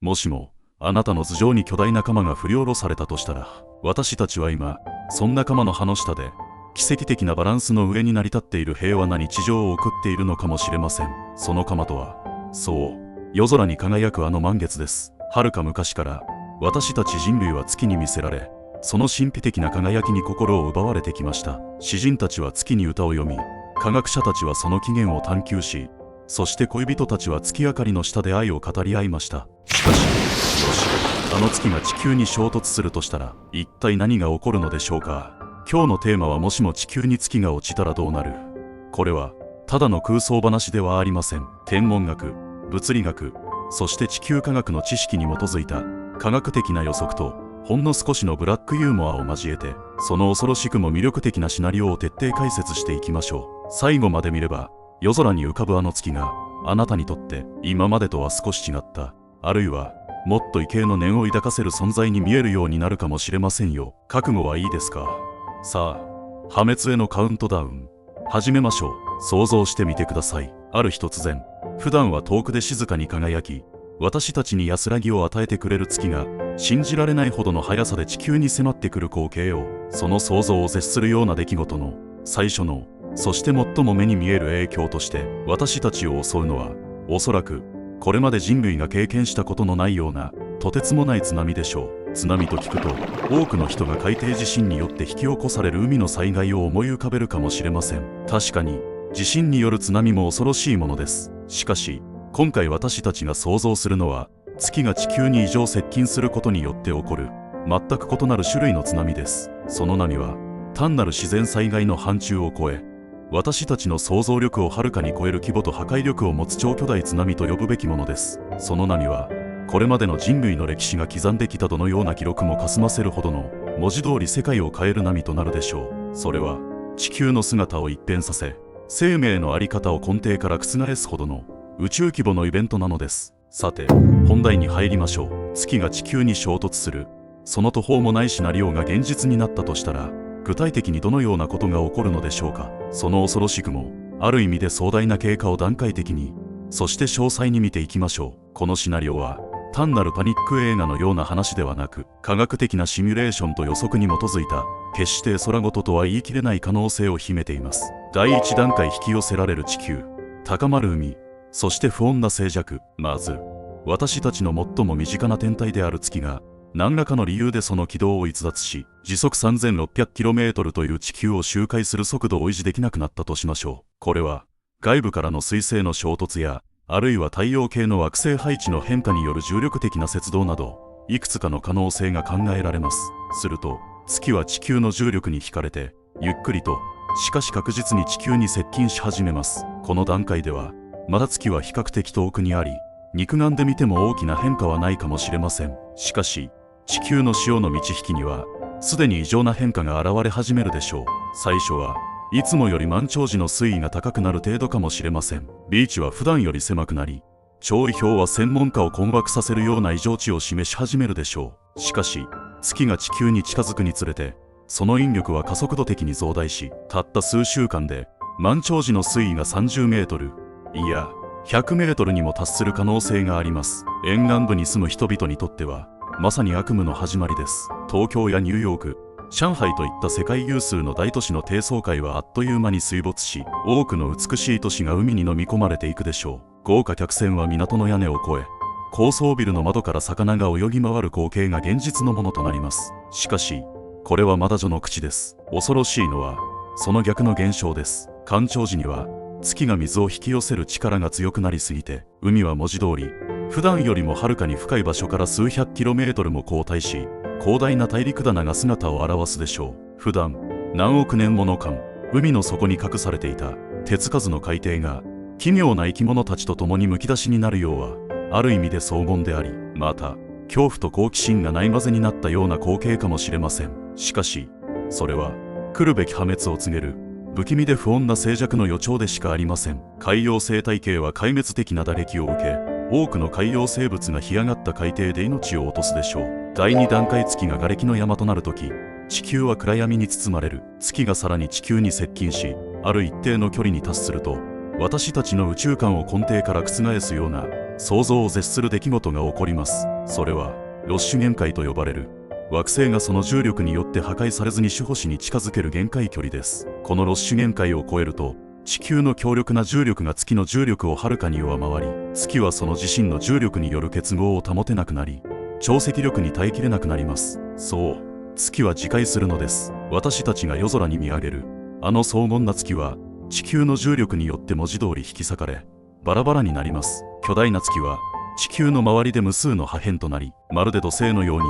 もしもあなたの頭上に巨大な鎌が振り下ろされたとしたら、私たちは今そんな鎌の葉の下で奇跡的なバランスの上に成り立っている平和な日常を送っているのかもしれません。その鎌とは、そう、夜空に輝くあの満月です。はるか昔から私たち人類は月に魅せられ、その神秘的な輝きに心を奪われてきました。詩人たちは月に歌を読み、科学者たちはその起源を探求し、そして恋人たちは月明かりの下で愛を語り合いました。しかし、もしあの月が地球に衝突するとしたら、一体何が起こるのでしょうか。今日のテーマは、もしも地球に月が落ちたらどうなる。これはただの空想話ではありません。天文学、物理学、そして地球科学の知識に基づいた科学的な予測と、ほんの少しのブラックユーモアを交えて、その恐ろしくも魅力的なシナリオを徹底解説していきましょう。最後まで見れば、夜空に浮かぶあの月があなたにとって今までとは少し違った、あるいはもっと畏敬の念を抱かせる存在に見えるようになるかもしれませんよ。覚悟はいいですか。さあ、破滅へのカウントダウン始めましょう。想像してみてください。ある日突然、普段は遠くで静かに輝き、私たちに安らぎを与えてくれる月が信じられないほどの速さで地球に迫ってくる光景を、その想像を絶するような出来事の最初の、そして最も目に見える影響として私たちを襲うのは、おそらくこれまで人類が経験したことのないようなとてつもない津波でしょう。津波と聞くと、多くの人が海底地震によって引き起こされる海の災害を思い浮かべるかもしれません。確かに地震による津波も恐ろしいものです。しかし今回私たちが想像するのは、月が地球に異常接近することによって起こる全く異なる種類の津波です。その波は単なる自然災害の範疇を超え、私たちの想像力をはるかに超える規模と破壊力を持つ超巨大津波と呼ぶべきものです。その波はこれまでの人類の歴史が刻んできたどのような記録もかすませるほどの、文字通り世界を変える波となるでしょう。それは地球の姿を一変させ、生命の在り方を根底から覆すほどの宇宙規模のイベントなのです。さて、本題に入りましょう。月が地球に衝突する、その途方もないシナリオが現実になったとしたら、具体的にどのようなことが起こるのでしょうか。その恐ろしくもある意味で壮大な経過を段階的に、そして詳細に見ていきましょう。このシナリオは単なるパニック映画のような話ではなく、科学的なシミュレーションと予測に基づいた、決して空事とは言い切れない可能性を秘めています。第一段階、引き寄せられる地球、高まる海、そして不穏な静寂。まず私たちの最も身近な天体である月が何らかの理由でその軌道を逸脱し、時速 3600km という地球を周回する速度を維持できなくなったとしましょう。これは外部からの彗星の衝突や、あるいは太陽系の惑星配置の変化による重力的な接動など、いくつかの可能性が考えられます。すると月は地球の重力に惹かれて、ゆっくりとしかし確実に地球に接近し始めます。この段階ではまだ月は比較的遠くにあり、肉眼で見ても大きな変化はないかもしれません。しかし地球の潮の満ち引きにはすでに異常な変化が現れ始めるでしょう。最初はいつもより満潮時の水位が高くなる程度かもしれません。ビーチは普段より狭くなり、潮位表は専門家を困惑させるような異常値を示し始めるでしょう。しかし月が地球に近づくにつれて、その引力は加速度的に増大し、たった数週間で満潮時の水位が30メートル、いや100メートルにも達する可能性があります。沿岸部に住む人々にとってはまさに悪夢の始まりです。東京やニューヨーク、上海といった世界有数の大都市の低層階はあっという間に水没し、多くの美しい都市が海に飲み込まれていくでしょう。豪華客船は港の屋根を越え、高層ビルの窓から魚が泳ぎ回る光景が現実のものとなります。しかしこれはまだ序の口です。恐ろしいのはその逆の現象です。干潮時には月が水を引き寄せる力が強くなりすぎて、海は文字通り普段よりもはるかに深い場所から数百キロメートルも後退し、広大な大陸棚が姿を現すでしょう。普段何億年もの間、海の底に隠されていた手つかずの海底が奇妙な生き物たちと共にむき出しになるようは、ある意味で荘厳であり、また恐怖と好奇心がないまぜになったような光景かもしれません。しかしそれは来るべき破滅を告げる不気味で不穏な静寂の予兆でしかありません。海洋生態系は壊滅的な打撃を受け、多くの海洋生物が干上がった海底で命を落とすでしょう。第2段階、月が瓦礫の山となるとき、地球は暗闇に包まれる。月がさらに地球に接近し、ある一定の距離に達すると、私たちの宇宙観を根底から覆すような想像を絶する出来事が起こります。それはロッシュ限界と呼ばれる惑星がその重力によって破壊されずに主星に近づける限界距離です。このロッシュ限界を超えると地球の強力な重力が月の重力をはるかに上回り、月はその自身の重力による結合を保てなくなり、潮汐力に耐えきれなくなります。そう、月は自壊するのです。私たちが夜空に見上げるあの荘厳な月は地球の重力によって文字通り引き裂かれバラバラになります。巨大な月は地球の周りで無数の破片となり、まるで土星のように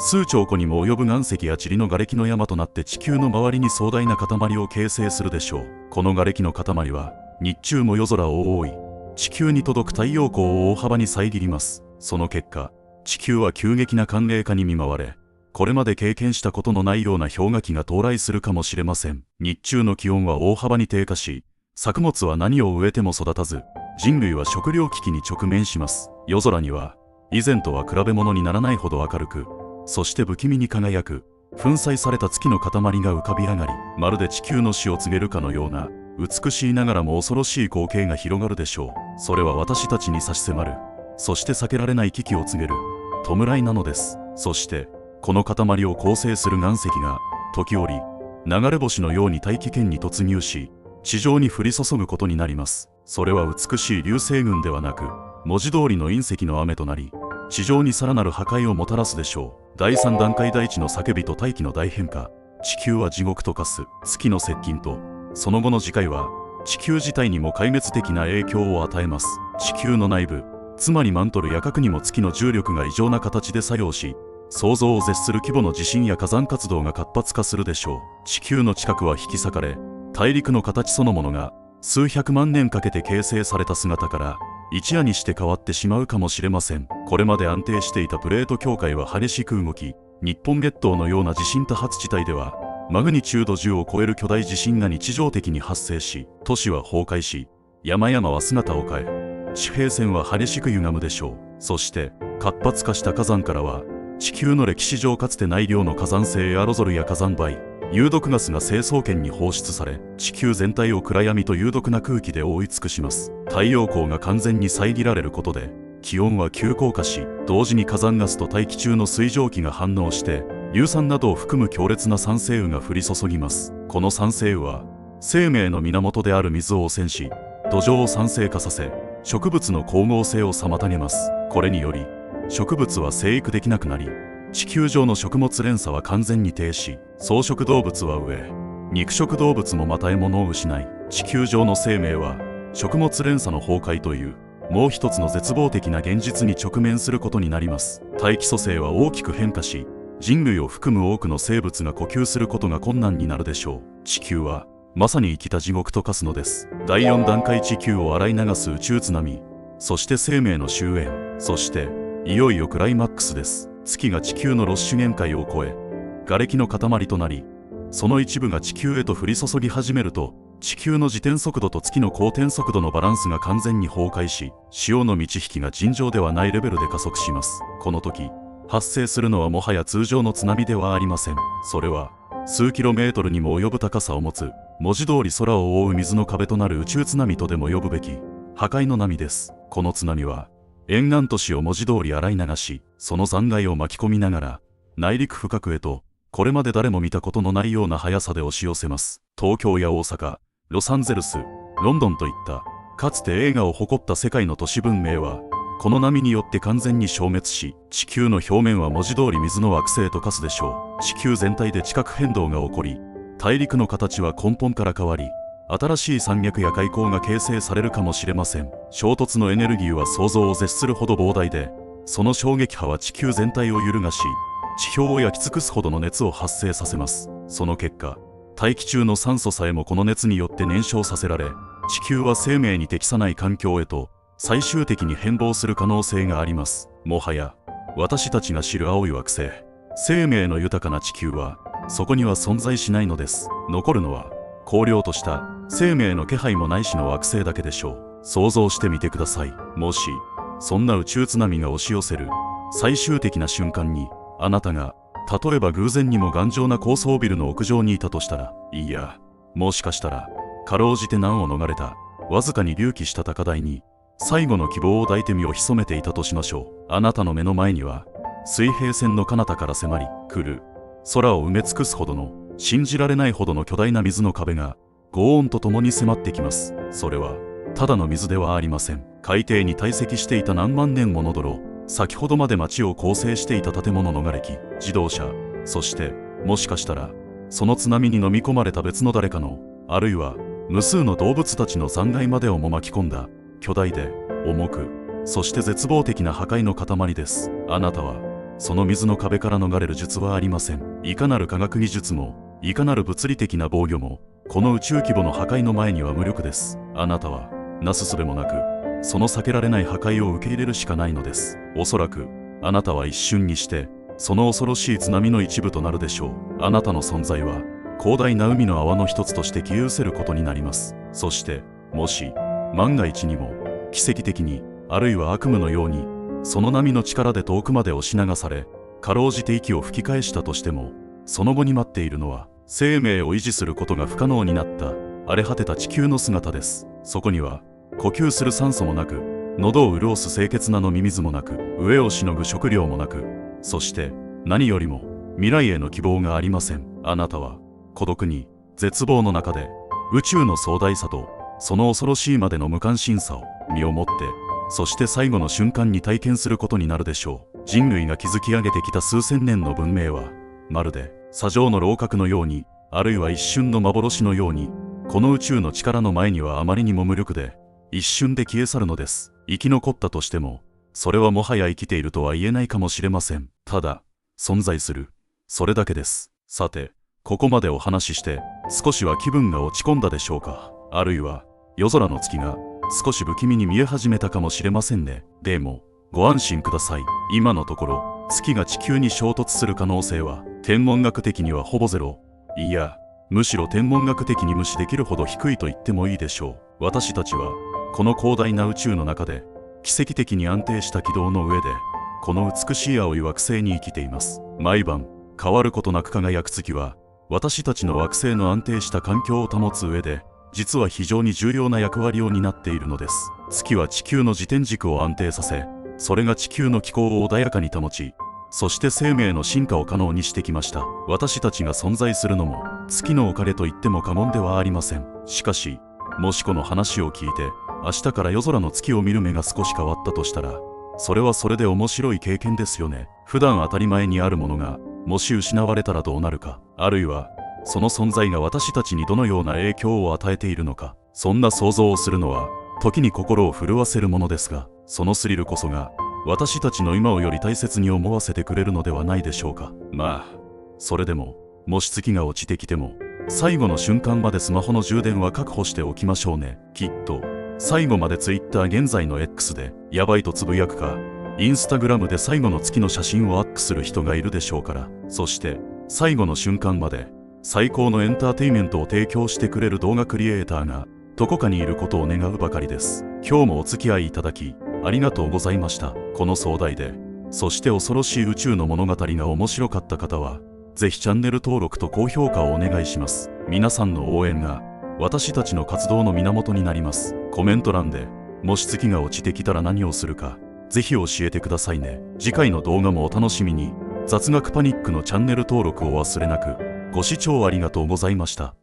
数兆個にも及ぶ岩石や塵の瓦礫の山となって地球の周りに壮大な塊を形成するでしょう。この瓦礫の塊は日中も夜空を覆い、地球に届く太陽光を大幅に遮ります。その結果、地球は急激な寒冷化に見舞われ、これまで経験したことのないような氷河期が到来するかもしれません。日中の気温は大幅に低下し、作物は何を植えても育たず、人類は食糧危機に直面します。夜空には以前とは比べ物にならないほど明るく、そして不気味に輝く粉砕された月の塊が浮かび上がり、まるで地球の死を告げるかのような美しいながらも恐ろしい光景が広がるでしょう。それは私たちに差し迫る、そして避けられない危機を告げる弔いなのです。そしてこの塊を構成する岩石が時折流れ星のように大気圏に突入し、地上に降り注ぐことになります。それは美しい流星群ではなく、文字通りの隕石の雨となり、地上にさらなる破壊をもたらすでしょう。第3段階大地の叫びと大気の大変化、地球は地獄と化す。月の接近とその後の自壊は地球自体にも壊滅的な影響を与えます。地球の内部、つまりマントルや核にも月の重力が異常な形で作用し、想像を絶する規模の地震や火山活動が活発化するでしょう。地球の近くは引き裂かれ、大陸の形そのものが数百万年かけて形成された姿から一夜にして変わってしまうかもしれません。これまで安定していたプレート境界は激しく動き、日本列島のような地震多発地帯ではマグニチュード10を超える巨大地震が日常的に発生し、都市は崩壊し、山々は姿を変え、地平線は激しく歪むでしょう。そして活発化した火山からは地球の歴史上かつてない量の火山性エアロゾルや火山灰、有毒ガスが成層圏に放出され、地球全体を暗闇と有毒な空気で覆い尽くします。太陽光が完全に遮られることで気温は急降下し、同時に火山ガスと大気中の水蒸気が反応して硫酸などを含む強烈な酸性雨が降り注ぎます。この酸性雨は生命の源である水を汚染し、土壌を酸性化させ、植物の光合成を妨げます。これにより植物は生育できなくなり、地球上の食物連鎖は完全に停止。草食動物は飢え、肉食動物もまた獲物を失い、地球上の生命は食物連鎖の崩壊というもう一つの絶望的な現実に直面することになります。大気組成は大きく変化し、人類を含む多くの生物が呼吸することが困難になるでしょう。地球はまさに生きた地獄と化すのです。第4段階地球を洗い流す宇宙津波、そして生命の終焉、そしていよいよクライマックスです。月が地球のロッシュ限界を超え、瓦礫の塊となり、その一部が地球へと降り注ぎ始めると、地球の自転速度と月の公転速度のバランスが完全に崩壊し、潮の満ち引きが尋常ではないレベルで加速します。この時発生するのはもはや通常の津波ではありません。それは数キロメートルにも及ぶ高さを持つ、文字通り空を覆う水の壁となる宇宙津波とでも呼ぶべき破壊の波です。この津波は沿岸都市を文字通り洗い流し、その残骸を巻き込みながら内陸深くへとこれまで誰も見たことのないような速さで押し寄せます。東京や大阪、ロサンゼルス、ロンドンといったかつて栄華を誇った世界の都市文明はこの波によって完全に消滅し、地球の表面は文字通り水の惑星と化すでしょう。地球全体で地殻変動が起こり、大陸の形は根本から変わり、新しい山脈や海溝が形成されるかもしれません。衝突のエネルギーは想像を絶するほど膨大で、その衝撃波は地球全体を揺るがし、地表を焼き尽くすほどの熱を発生させます。その結果、大気中の酸素さえもこの熱によって燃焼させられ、地球は生命に適さない環境へと最終的に変貌する可能性があります。もはや私たちが知る青い惑星、生命の豊かな地球はそこには存在しないのです。残るのは荒涼とした生命の気配もないしの惑星だけでしょう。想像してみてください。もしそんな宇宙津波が押し寄せる最終的な瞬間に、あなたが例えば偶然にも頑丈な高層ビルの屋上にいたとしたら、いやもしかしたらかろうじて難を逃れたわずかに隆起した高台に最後の希望を抱いて身を潜めていたとしましょう。あなたの目の前には水平線の彼方から迫り来る空を埋め尽くすほどの、信じられないほどの巨大な水の壁が轟音とともに迫ってきます。それはただの水ではありません。海底に堆積していた何万年もの泥、先ほどまで町を構成していた建物の瓦礫、自動車、そしてもしかしたらその津波に飲み込まれた別の誰かの、あるいは無数の動物たちの残骸までをも巻き込んだ巨大で重く、そして絶望的な破壊の塊です。あなたはその水の壁から逃れる術はありません。いかなる科学技術もいかなる物理的な防御もこの宇宙規模の破壊の前には無力です。あなたはなすすべもなくその避けられない破壊を受け入れるしかないのです。おそらくあなたは一瞬にしてその恐ろしい津波の一部となるでしょう。あなたの存在は広大な海の泡の一つとして消え失せることになります。そしてもし万が一にも奇跡的に、あるいは悪夢のようにその波の力で遠くまで押し流されかろうじて息を吹き返したとしても、その後に待っているのは生命を維持することが不可能になった荒れ果てた地球の姿です。そこには呼吸する酸素もなく、喉を潤す清潔な飲み水もなく、飢えをしのぐ食料もなく、そして何よりも未来への希望がありません。あなたは孤独に絶望の中で宇宙の壮大さとその恐ろしいまでの無関心さを身をもって、そして最後の瞬間に体験することになるでしょう。人類が築き上げてきた数千年の文明はまるで砂上の楼閣のように、あるいは一瞬の幻のように、この宇宙の力の前にはあまりにも無力で一瞬で消え去るのです。生き残ったとしてもそれはもはや生きているとは言えないかもしれません。ただ存在する、それだけです。さて、ここまでお話しして少しは気分が落ち込んだでしょうか。あるいは夜空の月が少し不気味に見え始めたかもしれませんね。でもご安心ください。今のところ月が地球に衝突する可能性は天文学的にはほぼゼロ、いやむしろ天文学的に無視できるほど低いと言ってもいいでしょう。私たちはこの広大な宇宙の中で奇跡的に安定した軌道の上でこの美しい青い惑星に生きています。毎晩変わることなく輝く月は私たちの惑星の安定した環境を保つ上で実は非常に重要な役割を担っているのです。月は地球の自転軸を安定させ、それが地球の気候を穏やかに保ち、そして生命の進化を可能にしてきました。私たちが存在するのも月のおかげと言っても過言ではありません。しかしもしこの話を聞いて明日から夜空の月を見る目が少し変わったとしたら、それはそれで面白い経験ですよね。普段当たり前にあるものがもし失われたらどうなるか、あるいはその存在が私たちにどのような影響を与えているのか、そんな想像をするのは時に心を震わせるものですが、そのスリルこそが私たちの今をより大切に思わせてくれるのではないでしょうか。まあそれでももし月が落ちてきても最後の瞬間までスマホの充電は確保しておきましょうね。きっと最後まで Twitter、 現在の X でやばいとつぶやくか、インスタグラムで最後の月の写真をアップする人がいるでしょうから。そして最後の瞬間まで最高のエンターテイメントを提供してくれる動画クリエイターがどこかにいることを願うばかりです。今日もお付き合いいただきありがとうございました。この壮大でそして恐ろしい宇宙の物語が面白かった方はぜひチャンネル登録と高評価をお願いします。皆さんの応援が私たちの活動の源になります。コメント欄でもし月が落ちてきたら何をするかぜひ教えてくださいね。次回の動画もお楽しみに。雑学パニックのチャンネル登録を忘れなく。ご視聴ありがとうございました。